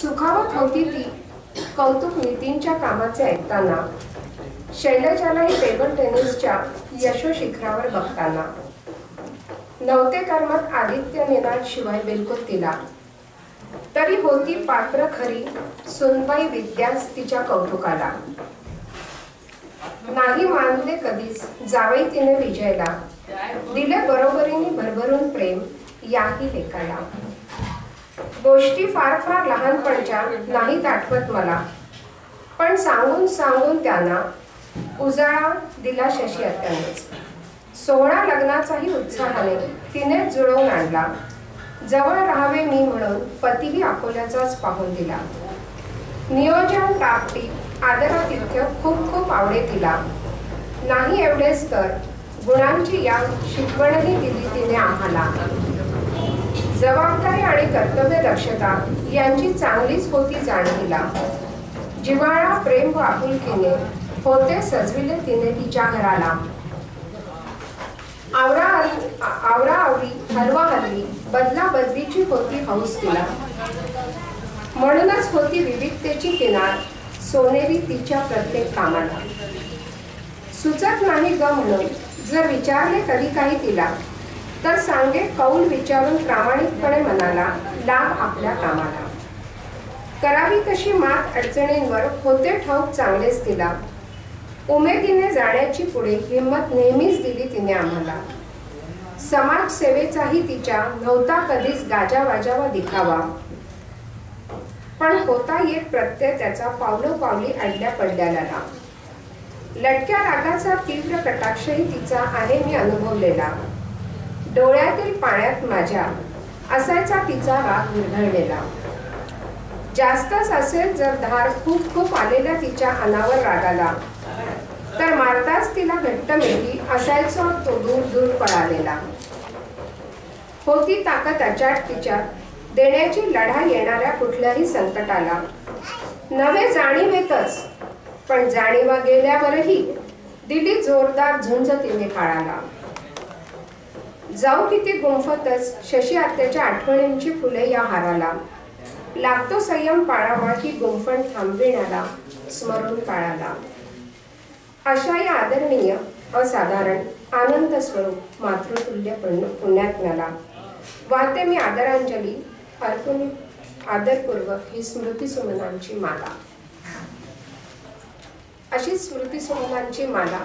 सुखावत होती ती कौतुक नितीनच्या कामाचे ऐकताना, शैलजालाही टेबल टेनिसच्या यशोशिखरावर बघताना. नव्हते कर्मात आदित्य निनाद शिवाय बिलकुल तिला. तरी होती पात्र खरी सुनबाई विद्याच तिच्या कौतुकाला. नाही मानले कधीच जावई तिने विजयला, दिले बरोबरीने भरभरून प्रेम याही लेकाला. गोष्टी फार फार लहानपणच्या नाहीत आठवत मला, पण सांगून सांगून त्यांना उजाळा दिला शशी आत्यानेच. सोहळा लग्नाचाही उत्साहाने तिने जुळवून आणला. जवळ राहावे मी म्हणून पतीही अकोल्याचाच पाहून दिला. नियोजन टापटीप आदरातिथ्य खूप खूप आवडे तिला. नाही एवढेच तर गुणांची या शिकवणही दिली तिने आम्हाला. जबाबदारी आणि कर्तव्य दक्षता यांची चांगलीच होती जाण तिला. जिव्हाळा प्रेम व आपुलकीने होते सजविले तिने तिच्या घराला. आवराआवरी हलवा हलवी बदला बदलीची होती हौस तिला. म्हणूनच होती विविधतेची किनार सोनेरी तिच्या प्रत्येक कामाला. सुचत नाही ग म्हणून जर विचारले कधी काही तिला, तर सांगे कौल विचारून प्रामाणिकपणे मनाला लाग आपल्या कामाला. करावी कशी मात अडचणींवर होते ठाऊक चांगलेच तिला. उमेदीने जाण्याची पुढे हिंमत नेहमीच दिली तिने आम्हाला. समाजसेवेचाही तिच्या नव्हता कधीच गाजावाजा व दिखावा, पण होता येत प्रत्यय त्याचा पावलोपावली अडल्या पडल्याला. लटक्या रागाचा तीव्र कटाक्षही तिचा आहे मी अनुभवलेला. डोळ्यातील पाण्यात माझ्या असायचा तिचा राग विरघळलेला. जास्तच असेल जर धार खूप खूप आलेल्या तिच्या अनावर रागाला, तर मारताच तिला घट्ट मिठी असायचा तो दूर दूर पळालेला. होती ताकद अचाट तिच्यात देण्याची लढा येणाऱ्या कुठल्याही संकटाला. नवे जाणीवेतच पण जाणीवा गेल्यावरही दिली जोरदार झुंज तिने काळाला. जाऊ किती गुंफतच शशी आत्याच्या आठवणींची फुले या हाराला. लागतो संयम पाळावा ही गुंफण थांबविण्याला स्मरून काळाला. अशा या आदरणीय असाधारण आनंद स्वरूप मातृतुल्य पुण्यात्म्याला वाहते मी आदरांजली अर्पण आदरपूर्वक ही स्मृतिसुमनांची माला. अशी स्मृतिसुमनांची माला